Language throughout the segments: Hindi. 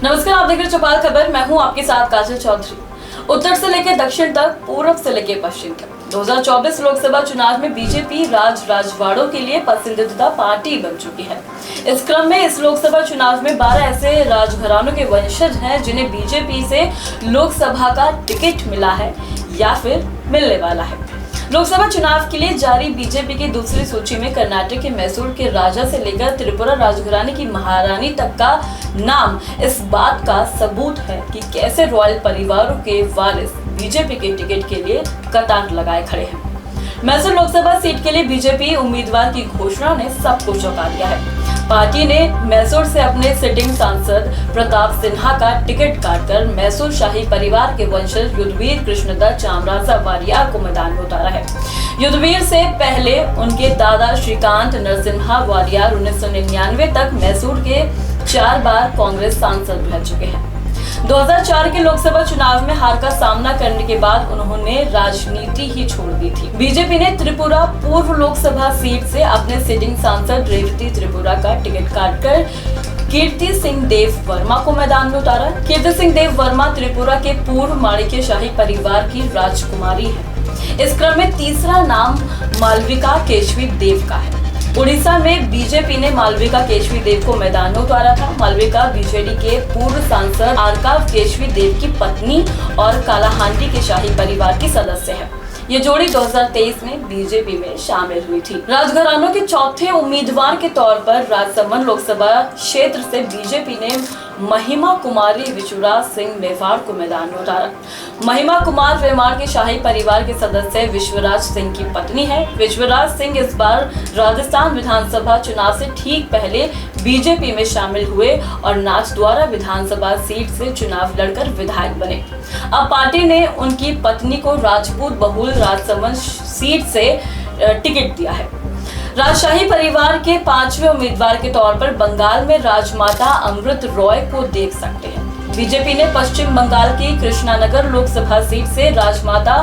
नमस्कार, आप देख रहे हैं चौपाल खबर। मैं हूं आपके साथ काजल चौधरी। उत्तर से लेकर दक्षिण तक, पूर्व से लेकर पश्चिम तक 2024 लोकसभा चुनाव में बीजेपी राजवाड़ों के लिए पसंदीदा पार्टी बन चुकी है। इस क्रम में इस लोकसभा चुनाव में 12 ऐसे राजघरानों के वंशज हैं जिन्हें बीजेपी से लोकसभा का टिकट मिला है या फिर मिलने वाला है। लोकसभा चुनाव के लिए जारी बीजेपी की दूसरी सूची में कर्नाटक के मैसूर के राजा से लेकर त्रिपुरा राजघराने की महारानी तक का नाम इस बात का सबूत है कि कैसे रॉयल परिवारों के वारिस बीजेपी के टिकट के लिए कतार लगाए खड़े हैं। मैसूर लोकसभा सीट के लिए बीजेपी उम्मीदवार की घोषणा ने सबको चौंका दिया है। पार्टी ने मैसूर से अपने सिटिंग सांसद प्रताप सिन्हा का टिकट काटकर मैसूर शाही परिवार के वंशज युद्धवीर कृष्णदत्त चामराजा वारियर को मैदान में उतारा है। युद्धवीर से पहले उनके दादा श्रीकांत नरसिम्हा वारियर 1999 तक मैसूर के 4 बार कांग्रेस सांसद रह चुके हैं। 2004 के लोकसभा चुनाव में हार का सामना करने के बाद उन्होंने राजनीति ही छोड़ दी थी। बीजेपी ने त्रिपुरा पूर्व लोकसभा सीट से अपने सिटिंग सांसद रेवती त्रिपुरा का टिकट काटकर कीर्ति सिंह देव वर्मा को मैदान में उतारा। कीर्ति सिंह देव वर्मा त्रिपुरा के पूर्व माणिक्य शाही परिवार की राजकुमारी है। इस क्रम में तीसरा नाम मालविका केशवी देव का है। उड़ीसा में बीजेपी ने मालविका केशवी देव को मैदान में उतारा था। मालविका बीजेडी के पूर्व सांसद आरकाव केशवी देव की पत्नी और कालाहांडी के शाही परिवार की सदस्य है। ये जोड़ी 2023 में बीजेपी में शामिल हुई थी। राजघरानों के चौथे उम्मीदवार के तौर पर राजसमंद लोकसभा क्षेत्र से बीजेपी ने महिमा कुमारी विश्वराज सिंह मेवाड़ को मैदान में उतारा। महिमा कुमार मेवाड़ के शाही परिवार के सदस्य विश्वराज सिंह की पत्नी है। विश्वराज सिंह इस बार राजस्थान विधानसभा चुनाव से ठीक पहले बीजेपी में शामिल हुए और नाथद्वारा विधानसभा सीट से चुनाव लड़कर विधायक बने। अब पार्टी ने उनकी पत्नी को राजपूत बहुल राजसमंद सीट से टिकट दिया है। राजशाही परिवार के 5वें उम्मीदवार के तौर पर बंगाल में राजमाता अमृत रॉय को देख सकते हैं। बीजेपी ने पश्चिम बंगाल की कृष्णानगर लोकसभा सीट से राजमाता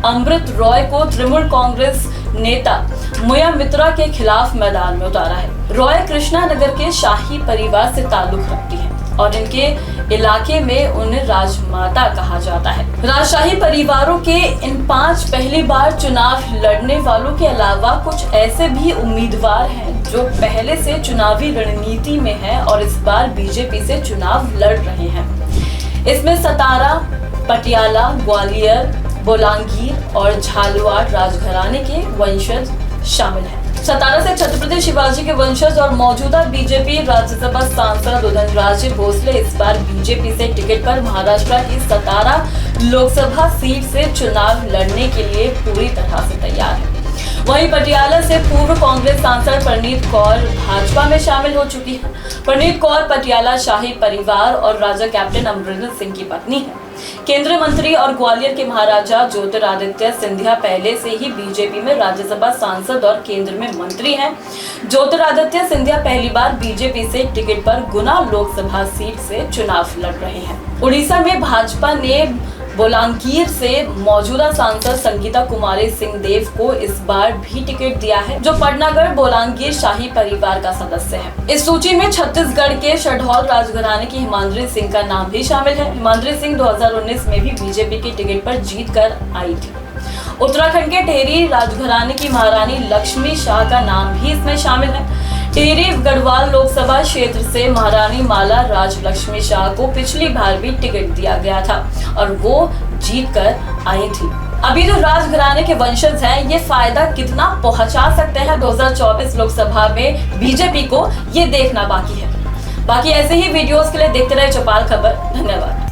अमृत रॉय को तृणमूल कांग्रेस नेता मुया मित्रा के खिलाफ मैदान में उतारा है। रॉय कृष्णानगर के शाही परिवार से ताल्लुक रखती है और इनके इलाके में उन्हें राजमाता कहा जाता है। राजशाही परिवारों के इन 5 पहली बार चुनाव लड़ने वालों के अलावा कुछ ऐसे भी उम्मीदवार हैं जो पहले से चुनावी रणनीति में हैं और इस बार बीजेपी से चुनाव लड़ रहे हैं। इसमें सतारा, पटियाला, ग्वालियर, बोलांगीर और झालवाड़ राजघराने के वंशज शामिल हैं। सतारा से छत्रपति शिवाजी के वंशज और मौजूदा बीजेपी राज्यसभा सांसद उदयनराजे भोसले इस बार बीजेपी से टिकट पर महाराष्ट्र की सतारा लोकसभा सीट से चुनाव लड़ने के लिए पूरी तरह से तैयार है। वहीं पटियाला से पूर्व कांग्रेस सांसद परनीत कौर भाजपा में शामिल हो चुकी है। परनीत कौर पटियाला शाही परिवार और राजा कैप्टन अमरिंदर सिंह की पत्नी है। केंद्रीय मंत्री और ग्वालियर के महाराजा ज्योतिरादित्य सिंधिया पहले से ही बीजेपी में राज्यसभा सांसद और केंद्र में मंत्री हैं। ज्योतिरादित्य सिंधिया पहली बार बीजेपी से टिकट पर गुना लोकसभा सीट से चुनाव लड़ रहे हैं। उड़ीसा में भाजपा ने बोलांगीर से मौजूदा सांसद संगीता कुमारी सिंह देव को इस बार भी टिकट दिया है, जो पटनागढ़ बोलांगीर शाही परिवार का सदस्य है। इस सूची में छत्तीसगढ़ के शहडोल राजघराने की हिमाद्री सिंह का नाम भी शामिल है। हिमाद्री सिंह 2019 में भी बीजेपी की टिकट पर जीत कर आई थी। उत्तराखंड के टिहरी राजघराने की महारानी लक्ष्मी शाह का नाम भी इसमें शामिल है। टिहरी गढ़वाल लोकसभा क्षेत्र से महारानी माला राजलक्ष्मी शाह को पिछली बार भी टिकट दिया गया था और वो जीत कर आई थी। अभी जो राजघराने के वंशज हैं, ये फायदा कितना पहुंचा सकते हैं 2024 लोकसभा में बीजेपी को, ये देखना बाकी है। बाकी ऐसे ही वीडियोस के लिए देखते रहे चौपाल खबर। धन्यवाद।